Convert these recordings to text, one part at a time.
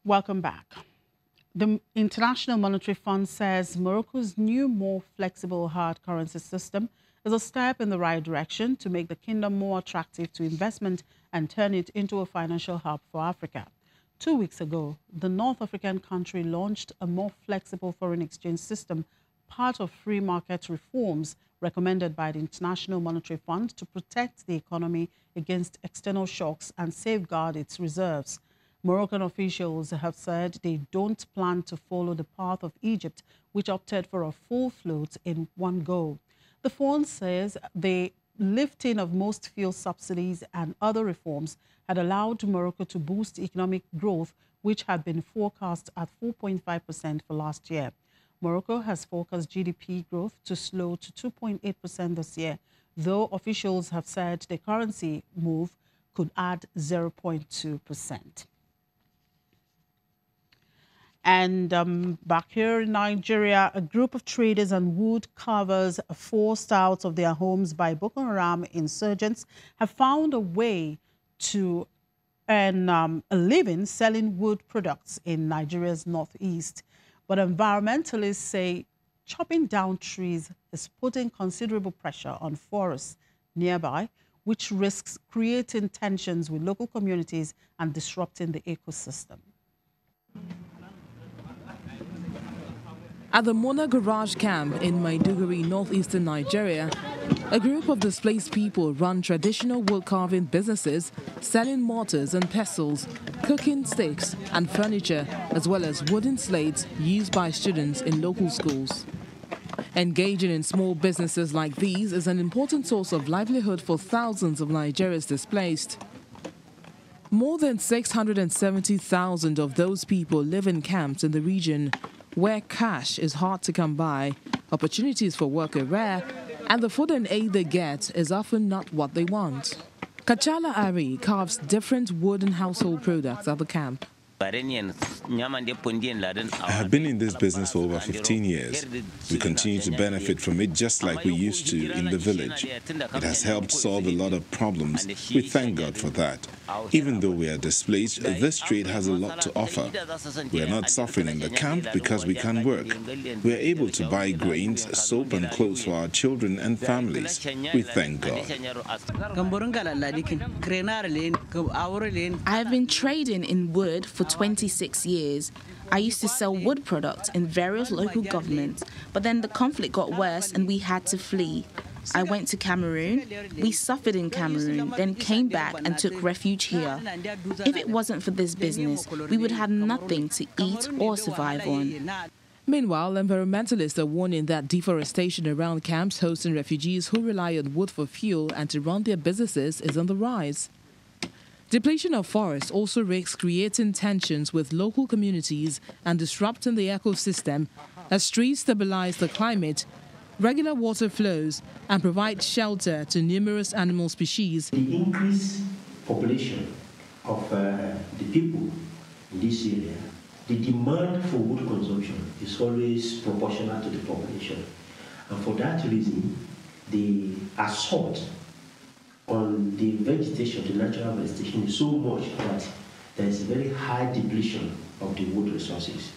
Welcome back. The International Monetary Fund says Morocco's new, more flexible hard currency system is a step in the right direction to make the kingdom more attractive to investment and turn it into a financial hub for Africa. 2 weeks ago, the North African country launched a more flexible foreign exchange system, part of free market reforms recommended by the International Monetary Fund to protect the economy against external shocks and safeguard its reserves. Moroccan officials have said they don't plan to follow the path of Egypt, which opted for a full float in one go. The fund says the lifting of most fuel subsidies and other reforms had allowed Morocco to boost economic growth, which had been forecast at 4.5% for last year. Morocco has forecast GDP growth to slow to 2.8% this year, though officials have said the currency move could add 0.2%. And back here in Nigeria, a group of traders and wood carvers forced out of their homes by Boko Haram insurgents have found a way to earn a living selling wood products in Nigeria's northeast. But environmentalists say chopping down trees is putting considerable pressure on forests nearby, which risks creating tensions with local communities and disrupting the ecosystem. At the Mona Garage camp in Maiduguri, northeastern Nigeria, a group of displaced people run traditional wood-carving businesses, selling mortars and pestles, cooking sticks and furniture, as well as wooden slates used by students in local schools. Engaging in small businesses like these is an important source of livelihood for thousands of Nigerians displaced. More than 670,000 of those people live in camps in the region, where cash is hard to come by, opportunities for work are rare, and the food and aid they get is often not what they want. Kachala Ari carves different wood and household products at the camp. I have been in this business for over 15 years. We continue to benefit from it just like we used to in the village. It has helped solve a lot of problems. We thank God for that. Even though we are displaced, this trade has a lot to offer. We are not suffering in the camp because we can't work. We are able to buy grains, soap and clothes for our children and families. We thank God. I have been trading in wood for 26 years. I used to sell wood products in various local governments, but then the conflict got worse and we had to flee. I went to Cameroon. We suffered in Cameroon, then came back and took refuge here. If it wasn't for this business, we would have nothing to eat or survive on. Meanwhile, environmentalists are warning that deforestation around camps hosting refugees who rely on wood for fuel and to run their businesses is on the rise. Depletion of forests also risks creating tensions with local communities and disrupting the ecosystem as trees stabilize the climate, regular water flows, and provide shelter to numerous animal species. The increased population of the people in this area, the demand for wood consumption is always proportional to the population. And for that reason, the assault on the vegetation, the natural vegetation, is so much that there is a very high depletion of the wood resources.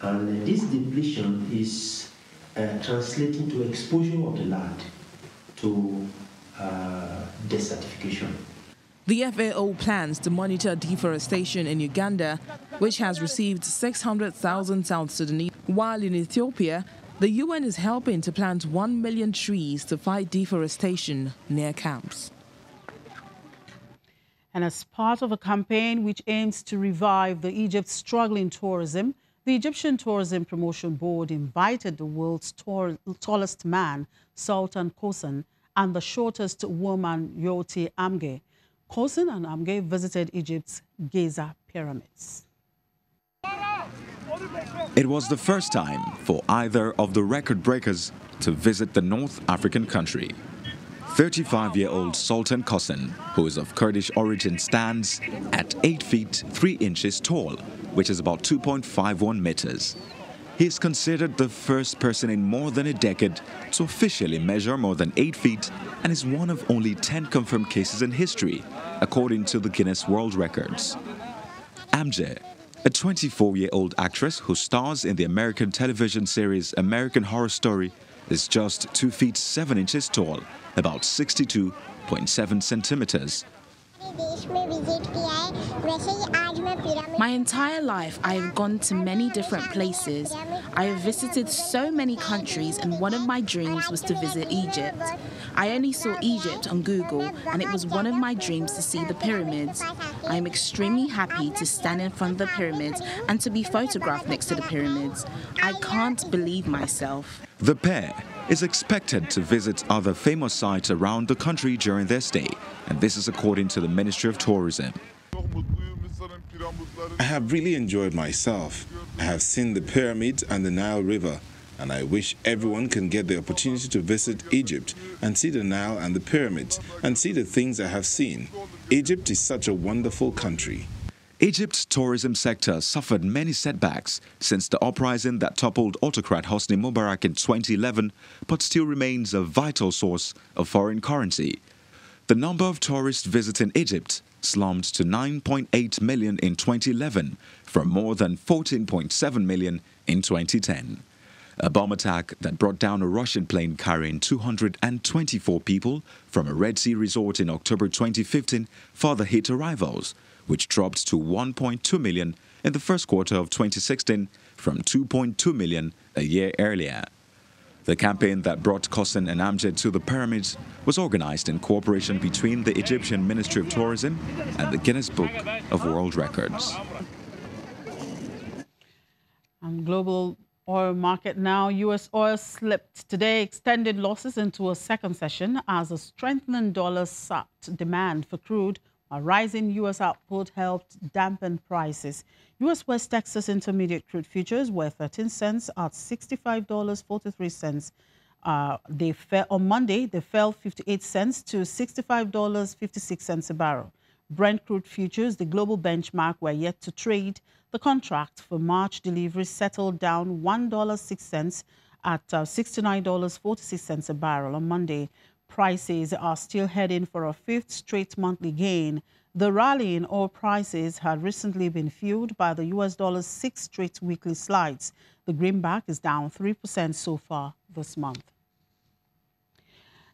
And this depletion is translating to exposure of the land to desertification. The FAO plans to monitor deforestation in Uganda, which has received 600,000 South Sudanese, while in Ethiopia, the UN is helping to plant 1 million trees to fight deforestation near camps. And as part of a campaign which aims to revive Egypt's struggling tourism, the Egyptian Tourism Promotion Board invited the world's tallest man, Sultan Kosen, and the shortest woman, Yoti Amge. Kosen and Amge visited Egypt's Giza pyramids. It was the first time for either of the record breakers to visit the North African country. 35-year-old Sultan Kosen, who is of Kurdish origin, stands at 8 feet 3 inches tall, which is about 2.51 meters. He is considered the first person in more than a decade to officially measure more than 8 feet and is one of only 10 confirmed cases in history, according to the Guinness World Records. Amje, A 24-year-old actress who stars in the American television series American Horror Story is just 2 feet 7 inches tall, about 62.7 centimeters. My entire life, I have gone to many different places. I have visited so many countries, and one of my dreams was to visit Egypt. I only saw Egypt on Google, and it was one of my dreams to see the pyramids. I am extremely happy to stand in front of the pyramids and to be photographed next to the pyramids. I can't believe myself. The pair is expected to visit other famous sites around the country during their stay, and this is according to the Ministry of Tourism. I have really enjoyed myself. I have seen the pyramids and the Nile River, and I wish everyone can get the opportunity to visit Egypt and see the Nile and the pyramids and see the things I have seen. Egypt is such a wonderful country. Egypt's tourism sector suffered many setbacks since the uprising that toppled autocrat Hosni Mubarak in 2011, but still remains a vital source of foreign currency. The number of tourists visiting Egypt slumped to 9.8 million in 2011 from more than 14.7 million in 2010. A bomb attack that brought down a Russian plane carrying 224 people from a Red Sea resort in October 2015 further hit arrivals, which dropped to 1.2 million in the first quarter of 2016 from 2.2 million a year earlier. The campaign that brought Qasim and Amjad to the pyramids was organized in cooperation between the Egyptian Ministry of Tourism and the Guinness Book of World Records. And global oil market now. U.S. oil slipped today, extended losses into a second session as a strengthening dollar sapped demand for crude, while rising U.S. output helped dampen prices. U.S. West Texas Intermediate crude futures were 13 cents at $65.43. On Monday, they fell 58 cents to $65.56 a barrel. Brent crude futures, the global benchmark, were yet to trade. The contract for March delivery settled down $1.06 at $69.46 a barrel on Monday. Prices are still heading for a fifth straight monthly gain. The rally in oil prices had recently been fueled by the US dollar's 6 straight weekly slides. The greenback is down 3% so far this month.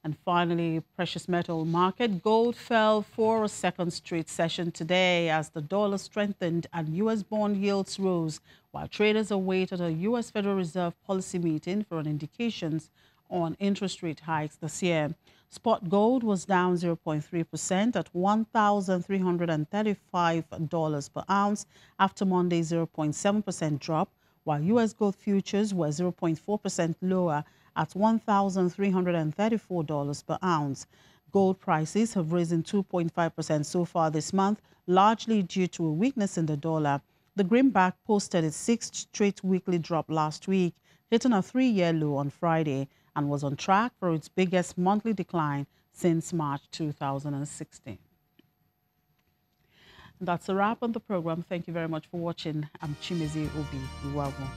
And finally, precious metal market. Gold fell for a second straight session today as the dollar strengthened and U.S. bond yields rose, while traders awaited a U.S. Federal Reserve policy meeting for an indications on interest rate hikes this year. Spot gold was down 0.3% at $1,335 per ounce after Monday's 0.7% drop, while U.S. gold futures were 0.4% lower at $1,334 per ounce. Gold prices have risen 2.5% so far this month, largely due to a weakness in the dollar. The greenback posted its 6th straight weekly drop last week, hitting a 3-year low on Friday, and was on track for its biggest monthly decline since March 2016. And that's a wrap on the program. Thank you very much for watching. I'm Chimezi Obi Iwago.